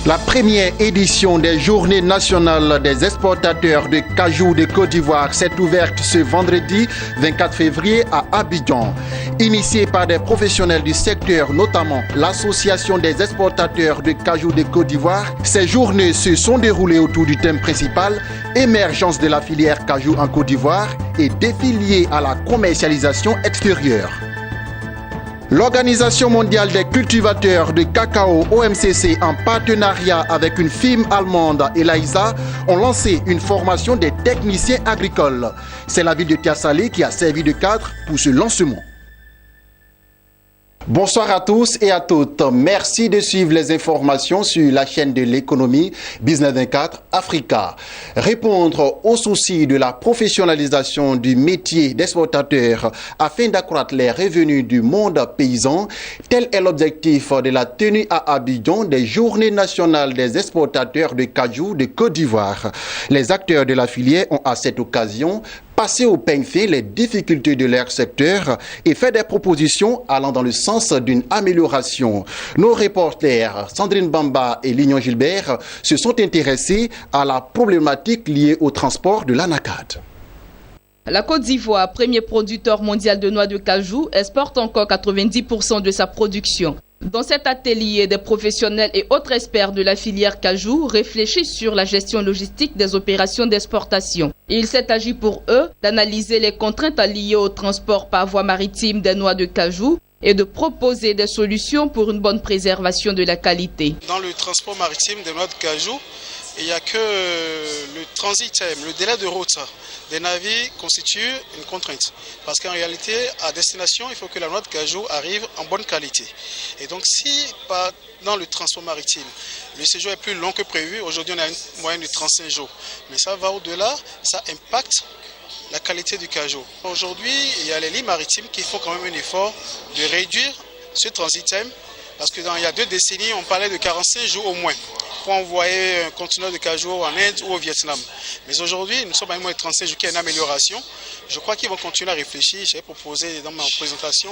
La première édition des Journées nationales des exportateurs de cajou de Côte d'Ivoire s'est ouverte ce vendredi 24 février à Abidjan. Initiée par des professionnels du secteur, notamment l'Association des exportateurs de cajou de Côte d'Ivoire, ces journées se sont déroulées autour du thème principal « Émergence de la filière cajou en Côte d'Ivoire et défis liés à la commercialisation extérieure ». L'Organisation mondiale des cultivateurs de cacao OMCC en partenariat avec une firme allemande ELISA ont lancé une formation des techniciens agricoles. C'est la ville de Tiassalé qui a servi de cadre pour ce lancement. Bonsoir à tous et à toutes. Merci de suivre les informations sur la chaîne de l'économie Business 24 Africa. Répondre aux soucis de la professionnalisation du métier d'exportateur afin d'accroître les revenus du monde paysan, tel est l'objectif de la tenue à Abidjan des Journées nationales des exportateurs de cajou de Côte d'Ivoire. Les acteurs de la filière ont à cette occasion passer au peigne fin les difficultés de leur secteur et faire des propositions allant dans le sens d'une amélioration. Nos reporters Sandrine Bamba et Lignon Gilbert se sont intéressés à la problématique liée au transport de l'anacate. La Côte d'Ivoire, premier producteur mondial de noix de cajou, exporte encore 90% de sa production. Dans cet atelier, des professionnels et autres experts de la filière cajou réfléchissent sur la gestion logistique des opérations d'exportation. Il s'est agi pour eux d'analyser les contraintes liées au transport par voie maritime des noix de cajou et de proposer des solutions pour une bonne préservation de la qualité. Dans le transport maritime des noix de cajou, il n'y a que le transit time, le délai de route des navires constitue une contrainte. Parce qu'en réalité, à destination, il faut que la noix de cajou arrive en bonne qualité. Et donc, si dans le transport maritime, le séjour est plus long que prévu, aujourd'hui on a une moyenne de 35 jours. Mais ça va au-delà, ça impacte la qualité du cajou. Aujourd'hui, il y a les lignes maritimes qui font quand même un effort de réduire ce transit time. Parce qu'il y a 2 décennies, on parlait de 45 jours au moins pour envoyer un conteneur de cajou en Inde ou au Vietnam. Mais aujourd'hui, nous sommes à moins de 35 jours, qui est une amélioration. Je crois qu'ils vont continuer à réfléchir. J'ai proposé dans ma présentation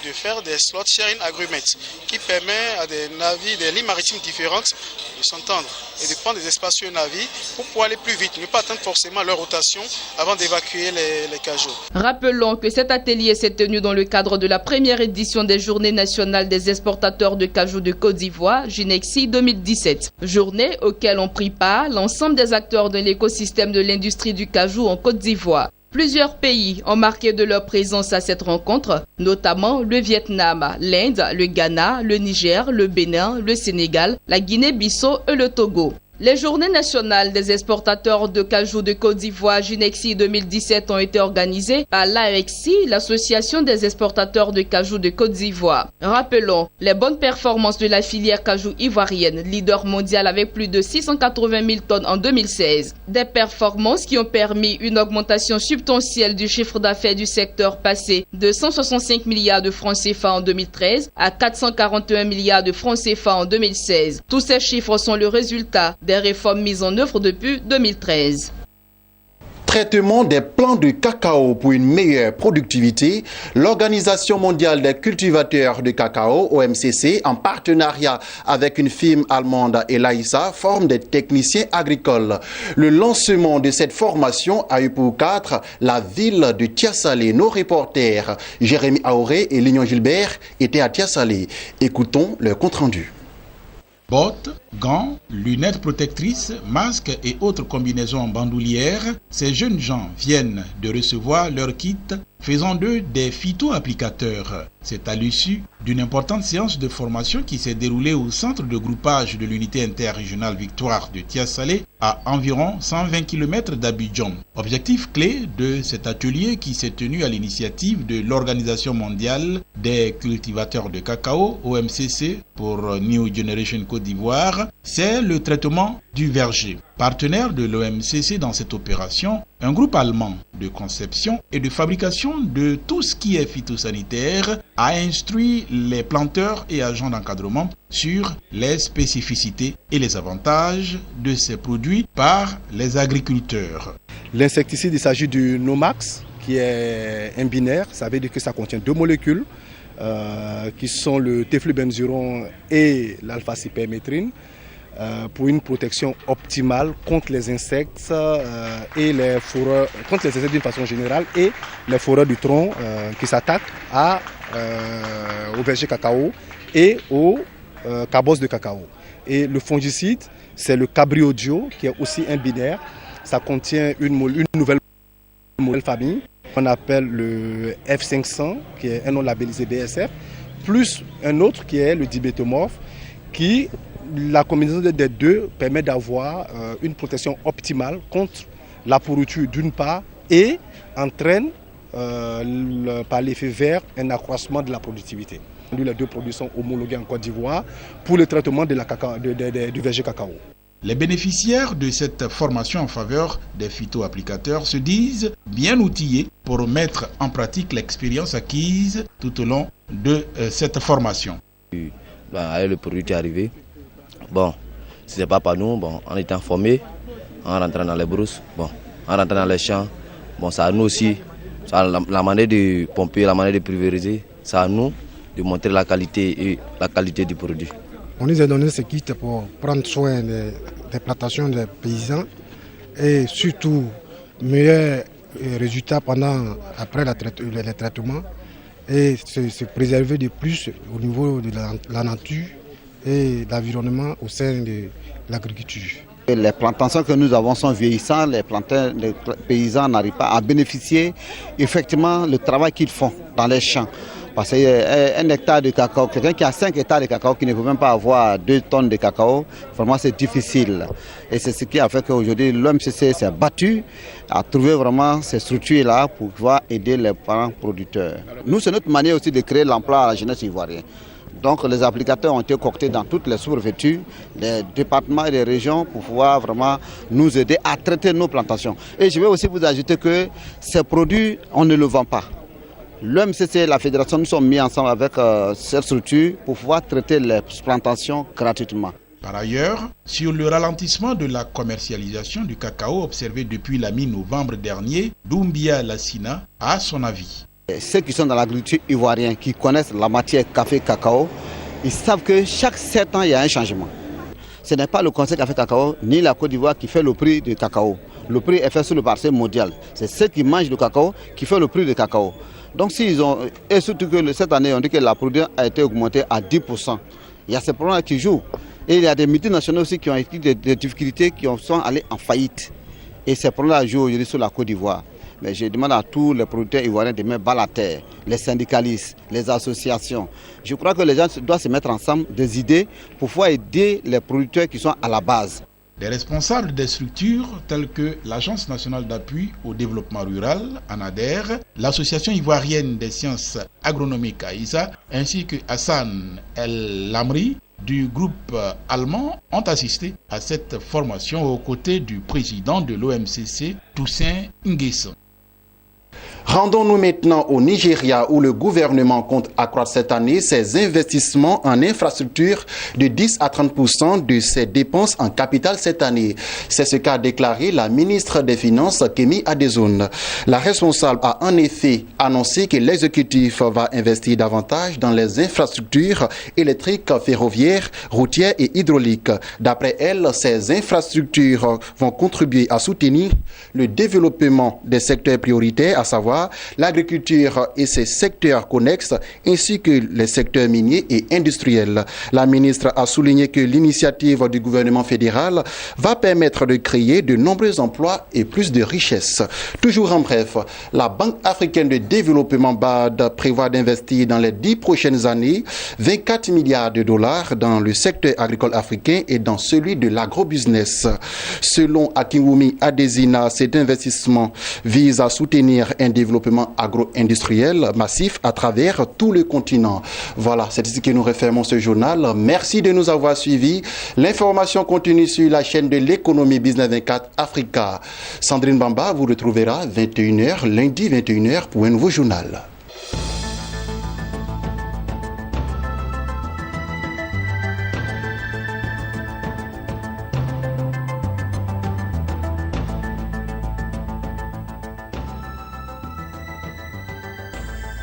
de faire des slot sharing agreements qui permet à des navires, des lignes maritimes différentes de s'entendre et de prendre des espaces sur un navire pour pouvoir aller plus vite, ne pas attendre forcément leur rotation avant d'évacuer les cajots. Rappelons que cet atelier s'est tenu dans le cadre de la première édition des Journées nationales des exportateurs de cajou de Côte d'Ivoire, Junexi 2017. Journée auquel ont pris part l'ensemble des acteurs de l'écosystème de l'industrie du cajou en Côte d'Ivoire. Plusieurs pays ont marqué de leur présence à cette rencontre, notamment le Vietnam, l'Inde, le Ghana, le Niger, le Bénin, le Sénégal, la Guinée-Bissau et le Togo. Les Journées nationales des exportateurs de cajou de Côte d'Ivoire, Junexi 2017, ont été organisées par l'AEXI, l'Association des exportateurs de cajou de Côte d'Ivoire. Rappelons les bonnes performances de la filière cajou ivoirienne, leader mondial avec plus de 680 000 tonnes en 2016. Des performances qui ont permis une augmentation substantielle du chiffre d'affaires du secteur passé de 165 milliards de francs CFA en 2013 à 441 milliards de francs CFA en 2016. Tous ces chiffres sont le résultat des réformes mises en œuvre depuis 2013. Traitement des plants de cacao pour une meilleure productivité, l'Organisation mondiale des cultivateurs de cacao, OMCC, en partenariat avec une firme allemande ELISA, forme des techniciens agricoles. Le lancement de cette formation a eu pour cadre la ville de Tiassalé. Nos reporters Jérémy Aoré et Lignon Gilbert étaient à Tiassalé. Écoutons leur compte-rendu. Bottes, gants, lunettes protectrices, masques et autres combinaisons en bandoulière, ces jeunes gens viennent de recevoir leur kit, faisant d'eux des phytoapplicateurs. C'est à l'issue d'une importante séance de formation qui s'est déroulée au centre de groupage de l'unité interrégionale Victoire de Tiassalé, à environ 120 km d'Abidjan. Objectif clé de cet atelier qui s'est tenu à l'initiative de l'Organisation mondiale des cultivateurs de cacao, OMCC, pour New Generation Côte d'Ivoire, c'est le traitement du verger. Partenaire de l'OMCC dans cette opération, un groupe allemand de conception et de fabrication de tout ce qui est phytosanitaire a instruit les planteurs et agents d'encadrement sur les spécificités et les avantages de ces produits par les agriculteurs. L'insecticide, il s'agit du Nomax, qui est un binaire, ça veut dire que ça contient 2 molécules qui sont le téflubenzuron et l'alpha-cypermétrine. pour une protection optimale contre les insectes et les fourreurs, contre les insectes d'une façon générale et les fourreurs du tronc qui s'attaquent au verger cacao et aux cabosses de cacao. Et le fongicide, c'est le Cabriodio qui est aussi un binaire. Ça contient une nouvelle famille qu'on appelle le F500 qui est un nom labellisé BSF, plus un autre qui est le dibétomorphe qui, la combinaison des deux permet d'avoir une protection optimale contre la pourriture d'une part et entraîne par l'effet vert un accroissement de la productivité. Les deux produits sont homologués en Côte d'Ivoire pour le traitement du verger cacao. Les bénéficiaires de cette formation en faveur des phytoapplicateurs se disent bien outillés pour mettre en pratique l'expérience acquise tout au long de cette formation. Avec le produit qui est arrivé, bon, ce n'est pas par nous, bon, on est informés, en rentrant dans les brousses, bon, en rentrant dans les champs, bon, c'est à nous aussi, la manière de pomper, la manière de pulvériser, c'est à nous de montrer la qualité du produit. On nous a donné ce kit pour prendre soin des plantations des paysans et surtout meilleurs résultats après les traitements et se préserver de plus au niveau de la nature et de l'environnement au sein de l'agriculture. Les plantations que nous avons sont vieillissantes, les paysans n'arrivent pas à bénéficier effectivement le travail qu'ils font dans les champs. Parce qu'un hectare de cacao, quelqu'un qui a 5 hectares de cacao, qui ne peut même pas avoir 2 tonnes de cacao, vraiment c'est difficile. Et c'est ce qui a fait qu'aujourd'hui l'OMCC s'est battu à trouver vraiment ces structures-là pour pouvoir aider les parents producteurs. Nous, c'est notre manière aussi de créer l'emploi à la jeunesse ivoirienne. Donc les applicateurs ont été cooptés dans toutes les sous-préfectures, les départements et les régions pour pouvoir vraiment nous aider à traiter nos plantations. Et je vais aussi vous ajouter que ces produits, on ne le vend pas. L'OMCC et la fédération nous sommes mis ensemble avec cette structure pour pouvoir traiter les plantations gratuitement. Par ailleurs, sur le ralentissement de la commercialisation du cacao observé depuis la mi-novembre dernier, Doumbia Lassina a son avis. Ceux qui sont dans l'agriculture ivoirienne, qui connaissent la matière café-cacao, ils savent que chaque 7 ans, il y a un changement. Ce n'est pas le Conseil café-cacao ni la Côte d'Ivoire qui fait le prix du cacao. Le prix est fait sur le marché mondial. C'est ceux qui mangent le cacao qui font le prix du cacao. Donc et surtout que cette année, on dit que la production a été augmentée à 10%. Il y a ces problèmes qui jouent. Et il y a des multinationales aussi qui ont écrit des difficultés, qui sont allés en faillite. Et ces problèmes jouent aujourd'hui sur la Côte d'Ivoire. Mais je demande à tous les producteurs ivoiriens de mettre bas la terre, les syndicalistes, les associations. Je crois que les gens doivent se mettre ensemble des idées pour pouvoir aider les producteurs qui sont à la base. Les responsables des structures telles que l'Agence nationale d'appui au développement rural, ANADER, l'Association ivoirienne des sciences agronomiques AISA, ainsi que Hassan El Lamri du groupe allemand ont assisté à cette formation aux côtés du président de l'OMCC, Toussaint Nguesson. Rendons-nous maintenant au Nigeria où le gouvernement compte accroître cette année ses investissements en infrastructures de 10 à 30% de ses dépenses en capital cette année. C'est ce qu'a déclaré la ministre des Finances, Kemi Adezoun. La responsable a en effet annoncé que l'exécutif va investir davantage dans les infrastructures électriques, ferroviaires, routières et hydrauliques. D'après elle, ces infrastructures vont contribuer à soutenir le développement des secteurs prioritaires, à savoir l'agriculture et ses secteurs connexes, ainsi que les secteurs miniers et industriels. La ministre a souligné que l'initiative du gouvernement fédéral va permettre de créer de nombreux emplois et plus de richesses. Toujours en bref, la Banque africaine de développement BAD prévoit d'investir dans les 10 prochaines années 24 milliards de dollars dans le secteur agricole africain et dans celui de l'agrobusiness. Selon Akinwumi Adesina, cet investissement vise à soutenir un développement agro-industriel massif à travers tout le continent. Voilà, c'est ici que nous refermons ce journal. Merci de nous avoir suivis. L'information continue sur la chaîne de l'économie Business 24 Africa. Sandrine Bamba vous retrouvera 21h, lundi 21h pour un nouveau journal.